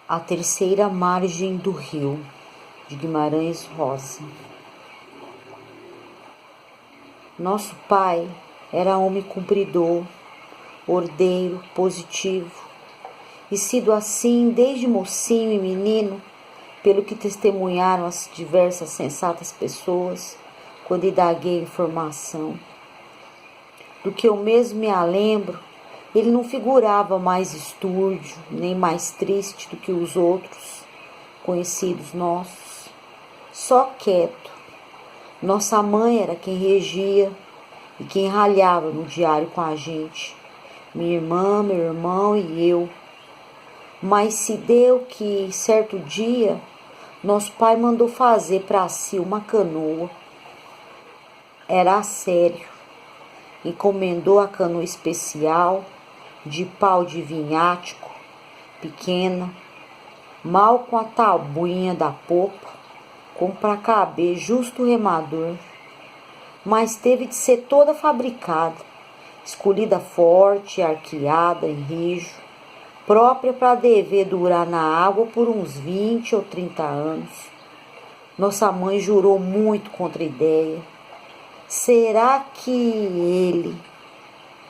A terceira margem do rio, de Guimarães Rosa. Nosso pai era homem cumpridor, ordeiro, positivo, e sido assim desde mocinho e menino, pelo que testemunharam as diversas sensatas pessoas, quando indaguei informação. Do que eu mesmo me lembro, ele não figurava mais estúrdio, nem mais triste do que os outros, conhecidos nossos, só quieto. Nossa mãe era quem regia e quem ralhava no diário com a gente, minha irmã, meu irmão e eu. Mas se deu que, certo dia, nosso pai mandou fazer para si uma canoa. Era a sério. Encomendou a canoa especial, de pau de vinhático, pequena, mal com a tabuinha da popa, como para caber justo o remador. Mas teve de ser toda fabricada, escolhida forte, arqueada, em rijo, própria para dever durar na água por uns 20 ou 30 anos. Nossa mãe jurou muito contra a ideia. Será que ele,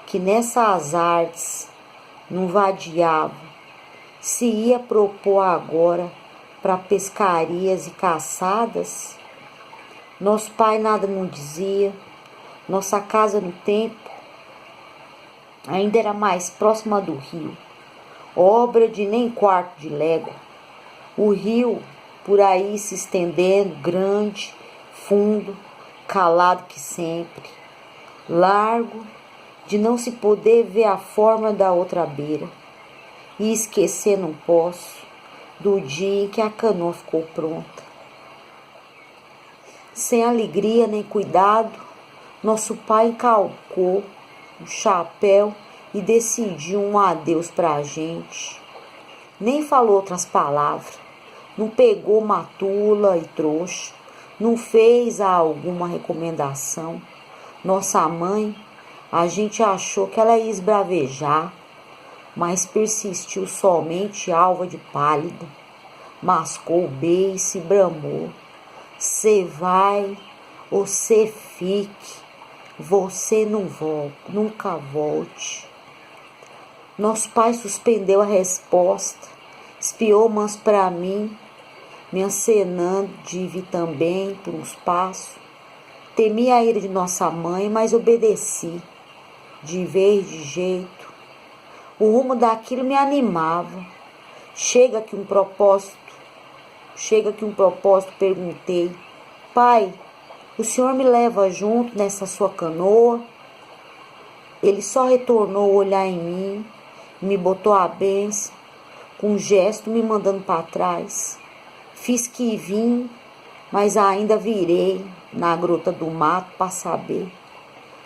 que nessas artes não vadiava, se ia propor agora para pescarias e caçadas? Nosso pai nada não dizia. Nossa casa no tempo ainda era mais próxima do rio, obra de nem quarto de légua. O rio por aí se estendendo, grande, fundo, calado que sempre, largo, de não se poder ver a forma da outra beira. E esquecer não posso do dia em que a canoa ficou pronta. Sem alegria nem cuidado, nosso pai encalcou o chapéu e decidiu um adeus para a gente. Nem falou outras palavras, não pegou matula e trouxa, não fez alguma recomendação. Nossa mãe, a gente achou que ela ia esbravejar, mas persistiu somente alva de pálido. Mascou o beiço e bramou. Cê vai ou cê fique, você não volta, nunca volte. Nosso pai suspendeu a resposta, espiou manso para mim, me acenando de vir também por uns passos. Temi a ira de nossa mãe, mas obedeci, de vez de jeito. O rumo daquilo me animava. Chega que um propósito, perguntei. Pai, o senhor me leva junto nessa sua canoa? Ele só retornou o olhar em mim, me botou a bênção, com um gesto me mandando para trás. Fiz que vim, mas ainda virei na grota do mato para saber.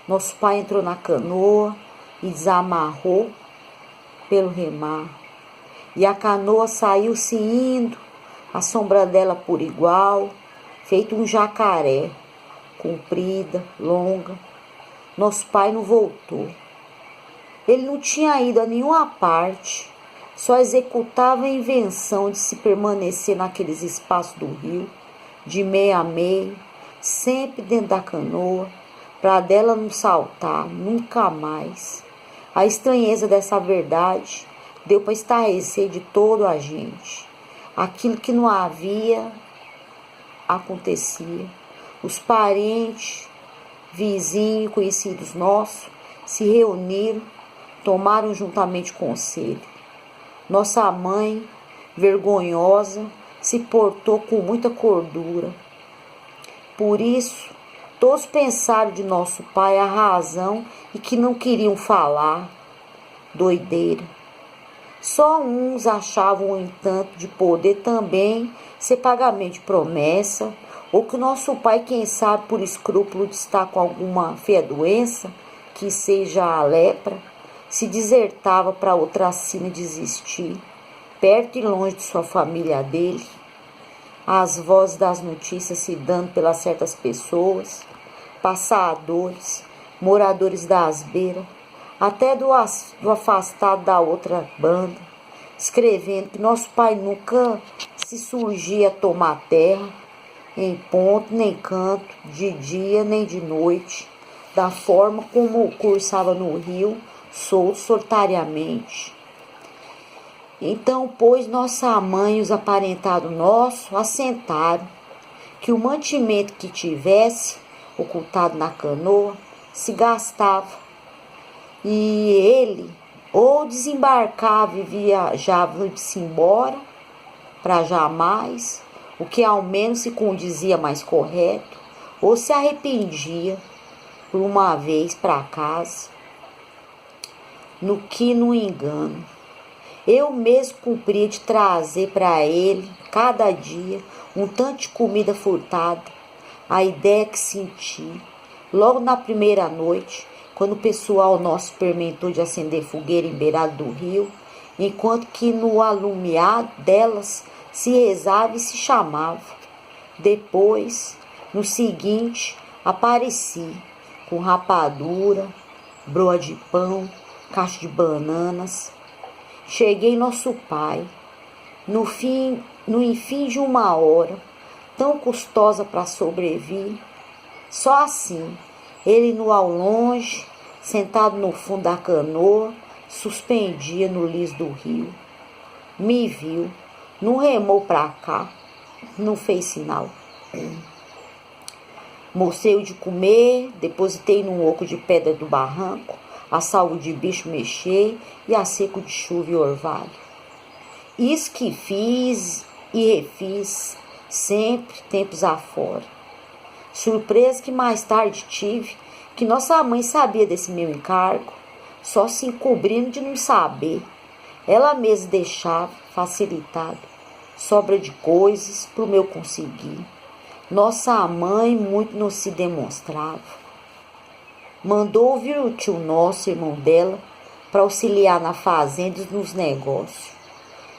Nosso pai entrou na canoa e desamarrou pelo remar. E a canoa saiu-se indo, a sombra dela por igual, feito um jacaré, comprida, longa. Nosso pai não voltou. Ele não tinha ido a nenhuma parte, só executava a invenção de se permanecer naqueles espaços do rio, de meio a meio, sempre dentro da canoa, para dela não saltar, nunca mais. A estranheza dessa verdade deu para estarrecer de todo a gente. Aquilo que não havia acontecia. Os parentes, vizinhos, conhecidos nossos se reuniram, tomaram juntamente conselho. Nossa mãe, vergonhosa, se portou com muita cordura. Por isso, todos pensaram de nosso pai a razão e que não queriam falar. Doideira. Só uns achavam, no entanto, de poder também ser pagamento de promessa, ou que nosso pai, quem sabe, por escrúpulo de estar com alguma feia doença, que seja a lepra, se desertava para outra sina desistir, perto e longe de sua família dele. As vozes das notícias se dando pelas certas pessoas, passadores, moradores das beiras, até do afastado da outra banda, escrevendo que nosso pai nunca se surgia a tomar terra, em ponto nem canto, de dia nem de noite, da forma como cursava no rio, solto solitariamente. Então, pois, nossa mãe e os aparentados nossos assentaram que o mantimento que tivesse ocultado na canoa se gastava, e ele ou desembarcava e viajava-se embora para jamais, o que ao menos se condizia mais correto, ou se arrependia por uma vez para casa, no que no engano. Eu mesmo cumpria de trazer para ele, cada dia, um tanto de comida furtada. A ideia que senti, logo na primeira noite, quando o pessoal nosso experimentou de acender fogueira em beirada do rio, enquanto que no alumiado delas se rezava e se chamava. Depois, no seguinte, apareci com rapadura, broa de pão, caixa de bananas. Cheguei nosso pai, no enfim de uma hora, tão custosa para sobreviver. Só assim, ele no ao longe, sentado no fundo da canoa, suspendia no liso do rio. Me viu, não remou para cá, não fez sinal. Mocei de comer, depositei num oco de pedra do barranco, a salvo de bicho mexer e a seco de chuva e orvalho. Isso que fiz e refiz, sempre tempos afora. Surpresa que mais tarde tive, que nossa mãe sabia desse meu encargo, só se encobrindo de não saber. Ela mesma deixava, facilitado, sobra de coisas pro meu conseguir. Nossa mãe muito não se demonstrava. Mandou vir o tio nosso, irmão dela, para auxiliar na fazenda e nos negócios.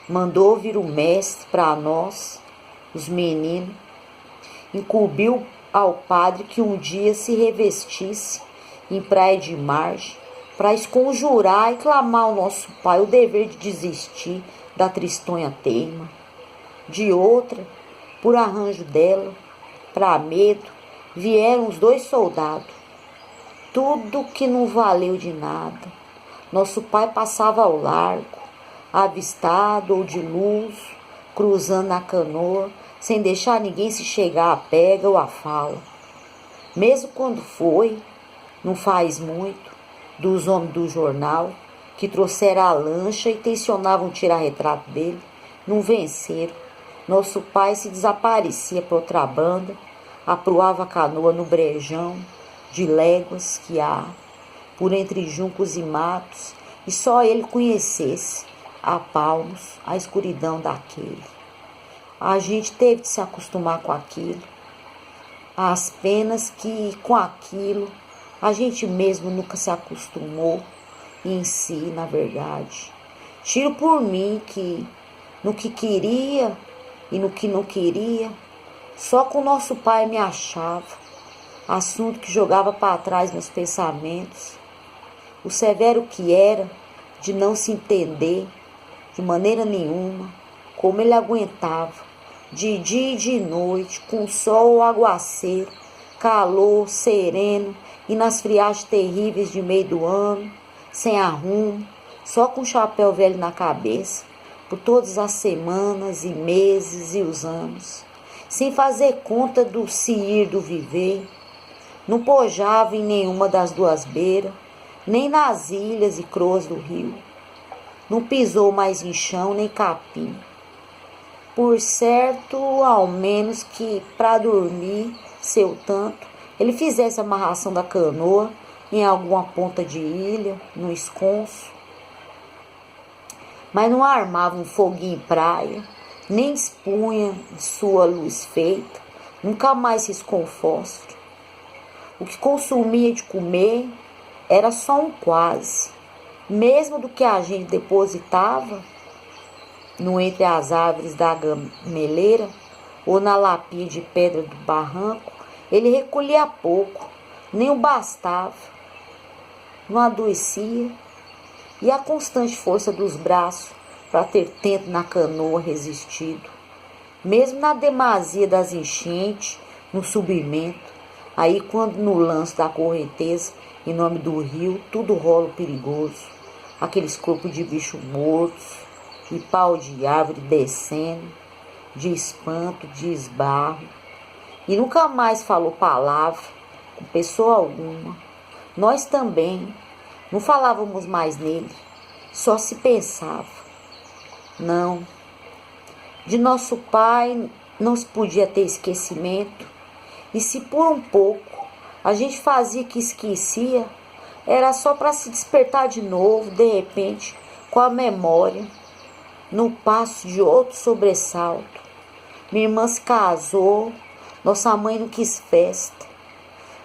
Mandou vir o mestre para nós, os meninos. Incumbiu ao padre que um dia se revestisse em praia de margem para esconjurar e clamar ao nosso pai o dever de desistir da tristonha teima. De outra, por arranjo dela, para medo, vieram os 2 soldados. Tudo que não valeu de nada. Nosso pai passava ao largo, avistado ou de luz, cruzando na canoa, sem deixar ninguém se chegar a pega ou a fala. Mesmo quando foi, não faz muito, dos homens do jornal, que trouxeram a lancha e tensionavam tirar retrato dele, não venceram. Nosso pai se desaparecia para outra banda, aproava a canoa no brejão, de léguas que há, por entre juncos e matos, e só ele conhecesse, a palmos, a escuridão daquele. A gente teve de se acostumar com aquilo, as penas que com aquilo a gente mesmo nunca se acostumou em si, na verdade. Tiro por mim que no que queria e no que não queria, só com nosso pai me achava. Assunto que jogava para trás meus pensamentos. O severo que era de não se entender de maneira nenhuma como ele aguentava, de dia e de noite, com sol ou aguaceiro, calor, sereno e nas friagens terríveis de meio do ano, sem arrumo, só com o chapéu velho na cabeça, por todas as semanas e meses e os anos, sem fazer conta do se ir do viver. Não pojava em nenhuma das 2 beiras, nem nas ilhas e croas do rio. Não pisou mais em chão nem capim. Por certo, ao menos que para dormir, seu tanto, ele fizesse a amarração da canoa em alguma ponta de ilha, no esconso. Mas não armava um foguinho em praia, nem expunha de sua luz feita, nunca mais riscou um fósforo. O que consumia de comer era só um quase, mesmo do que a gente depositava no entre as árvores da gameleira ou na lapinha de pedra do barranco, ele recolhia pouco, nem o bastava, não adoecia, e a constante força dos braços para ter tempo na canoa resistido. Mesmo na demasia das enchentes, no subimento, aí quando no lance da correnteza, em nome do rio, tudo rola perigoso. Aqueles corpos de bicho mortos e pau de árvore descendo, de espanto, de esbarro. E nunca mais falou palavra com pessoa alguma. Nós também não falávamos mais nele, só se pensava. Não, de nosso pai não se podia ter esquecimento, e se por um pouco a gente fazia que esquecia, era só para se despertar de novo, de repente, com a memória, no passo de outro sobressalto. Minha irmã se casou, nossa mãe não quis festa.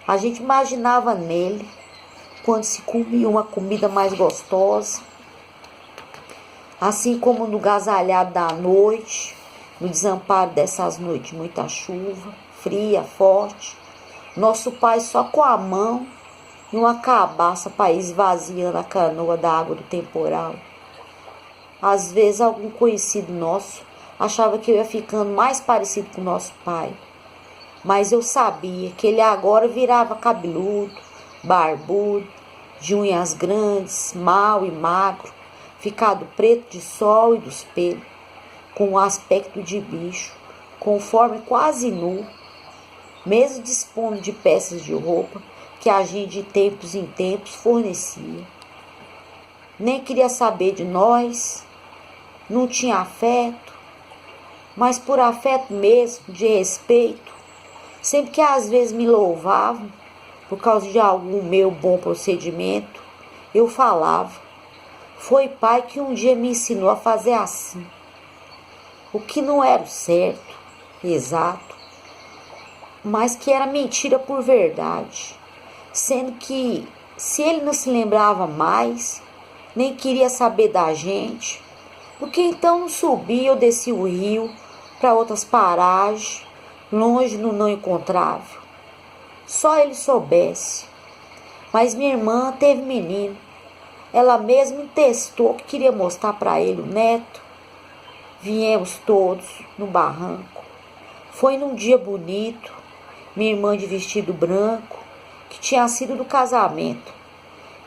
A gente imaginava nele, quando se comia uma comida mais gostosa, assim como no gasalhado da noite, no desamparo dessas noites, muita chuva, fria, forte, nosso pai só com a mão e uma cabaça para ir esvaziando a canoa da água do temporal. Às vezes algum conhecido nosso achava que eu ia ficando mais parecido com nosso pai, mas eu sabia que ele agora virava cabeludo, barbudo, de unhas grandes, mau e magro, ficado preto de sol e dos pelos, com um aspecto de bicho, conforme quase nu, mesmo dispondo de peças de roupa que a gente de tempos em tempos fornecia. Nem queria saber de nós, não tinha afeto, mas por afeto mesmo, de respeito, sempre que às vezes me louvavam, por causa de algum meu bom procedimento, eu falava: foi pai que um dia me ensinou a fazer assim. O que não era o certo, exato, mas que era mentira por verdade, sendo que, se ele não se lembrava mais, nem queria saber da gente, porque então não subia ou descia o rio para outras paragens, longe do não encontrável. Só ele soubesse. Mas minha irmã teve menino. Ela mesma testou que queria mostrar para ele o neto. Viemos todos no barranco. Foi num dia bonito, minha irmã de vestido branco, que tinha sido do casamento.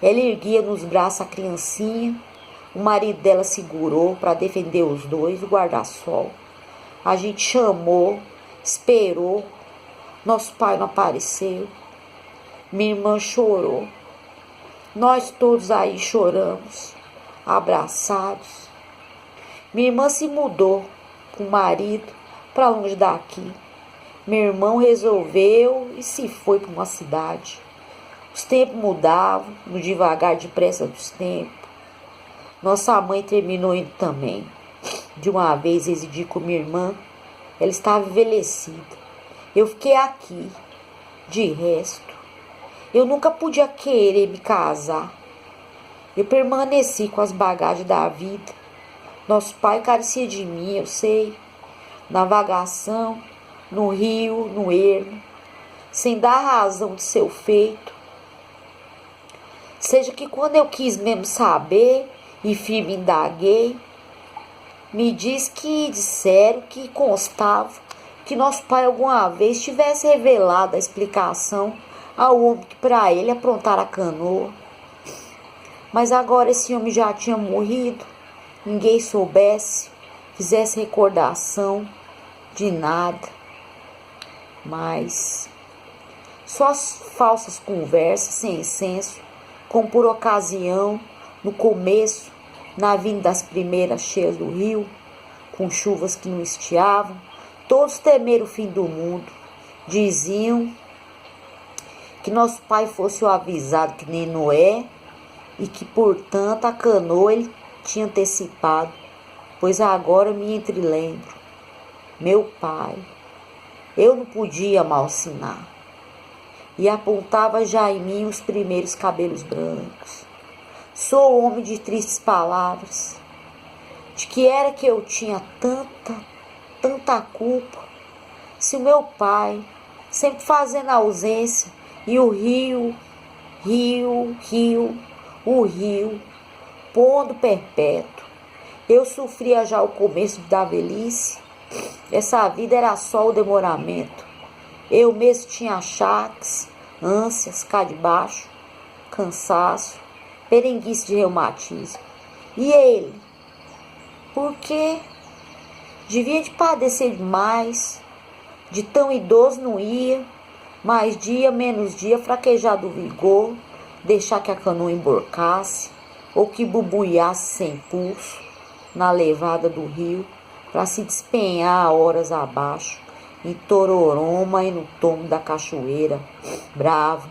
Ela erguia nos braços a criancinha, o marido dela segurou para defender os dois do guarda-sol. A gente chamou, esperou, nosso pai não apareceu. Minha irmã chorou. Nós todos aí choramos, abraçados. Minha irmã se mudou com o marido para longe daqui. Meu irmão resolveu e se foi para uma cidade. Os tempos mudavam, no devagar depressa dos tempos. Nossa mãe terminou indo também. De uma vez residi com minha irmã, ela estava envelhecida. Eu fiquei aqui. De resto, eu nunca podia querer me casar. Eu permaneci com as bagagens da vida. Nosso pai carecia de mim, eu sei. Navegação, no rio, no ermo, sem dar razão de seu feito. Seja que quando eu quis mesmo saber, e firme indaguei, me diz que disseram que constava que nosso pai alguma vez tivesse revelado a explicação ao homem que para ele aprontara a canoa. Mas agora esse homem já tinha morrido, ninguém soubesse, fizesse recordação de nada. Mas só as falsas conversas sem senso, como por ocasião, no começo, na vinda das primeiras cheias do rio, com chuvas que não estiavam, todos temeram o fim do mundo. Diziam que nosso pai fosse o avisado que nem Noé e que, portanto, a canoa ele tinha antecipado, pois agora me entrelembro. Meu pai, eu não podia malsinar, e apontava já em mim os primeiros cabelos brancos. Sou homem de tristes palavras, de que era que eu tinha tanta culpa, se o meu pai, sempre fazendo ausência, e o rio, o rio, pondo perpétuo, Eu sofria já o começo da velhice. Essa vida era só o demoramento. Eu mesmo tinha achaques, ânsias, cá de baixo, cansaço, perenguice de reumatismo. E ele? Por quê? Devia de padecer demais, de tão idoso não ia, mais dia, menos dia, fraquejar do vigor, deixar que a canoa emborcasse, ou que bubuiasse sem pulso, na levada do rio, para se despenhar horas abaixo, em Tororoma e no tombo da cachoeira, bravo,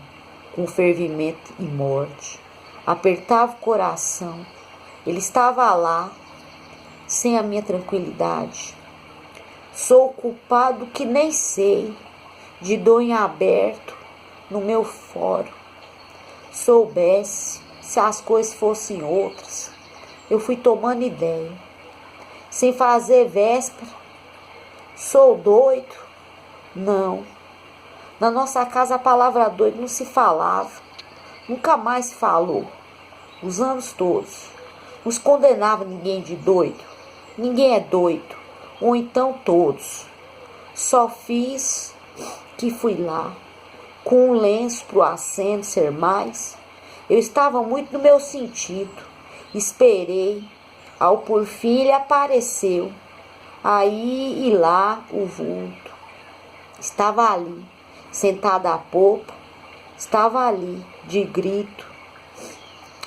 com fervimento e morte. Apertava o coração, ele estava lá, sem a minha tranquilidade. Sou culpado que nem sei, de dor em aberto no meu fórum. Soubesse, se as coisas fossem outras, eu fui tomando ideia, sem fazer véspera. Sou doido? Não. Na nossa casa a palavra doido não se falava, nunca mais se falou, os anos todos. Não se condenava ninguém de doido, ninguém é doido, ou então todos. Só fiz que fui lá, com um lenço pro aceno ser mais. Eu estava muito no meu sentido, esperei, ao por fim ele apareceu, aí e lá o vulto. Estava ali, sentada à popa, estava ali, de grito.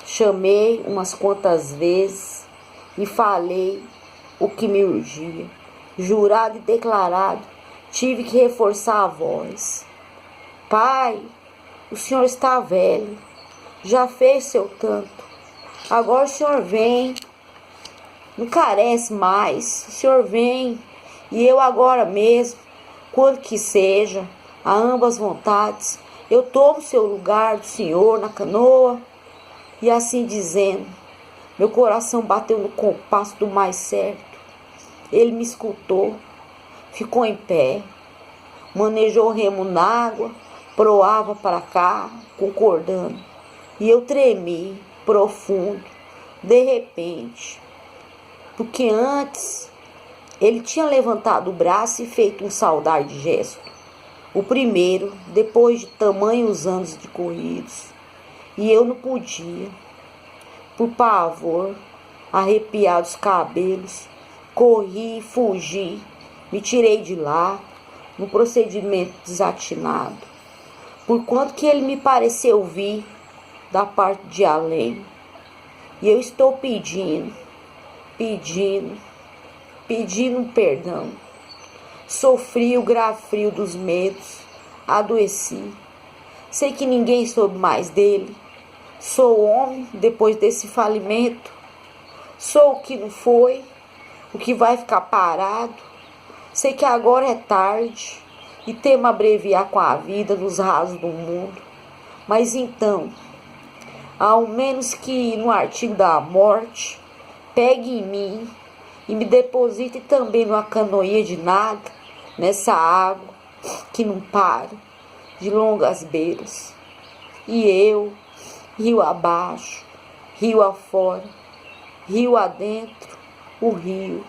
Chamei umas quantas vezes e falei o que me urgia. Jurado e declarado, tive que reforçar a voz. Pai, o senhor está velho, já fez seu tanto. Agora o senhor vem, não carece mais. O senhor vem e eu agora mesmo, quando que seja, a ambas vontades, eu tomo seu lugar do senhor na canoa. E assim dizendo, meu coração bateu no compasso do mais certo. Ele me escutou, ficou em pé, manejou o remo na água, proava para cá, concordando. E eu tremi, profundo, de repente, porque antes ele tinha levantado o braço e feito um saudar de gesto. O primeiro, depois de tamanhos anos de corridos. E eu não podia, por pavor, arrepiar os cabelos, corri e fugi, me tirei de lá, num procedimento desatinado, por quanto que ele me pareceu vir da parte de além. E eu estou pedindo perdão. Sofri o grave frio dos medos, adoeci. Sei que ninguém soube mais dele. Sou homem depois desse falimento. Sou o que não foi, o que vai ficar parado. Sei que agora é tarde e temo abreviar com a vida nos rasos do mundo. Mas então, ao menos que no artigo da morte, pegue em mim e me deposite também numa canoinha de nada, nessa água que não para, de longas beiras. E eu, rio abaixo, rio afora, rio adentro, o rio,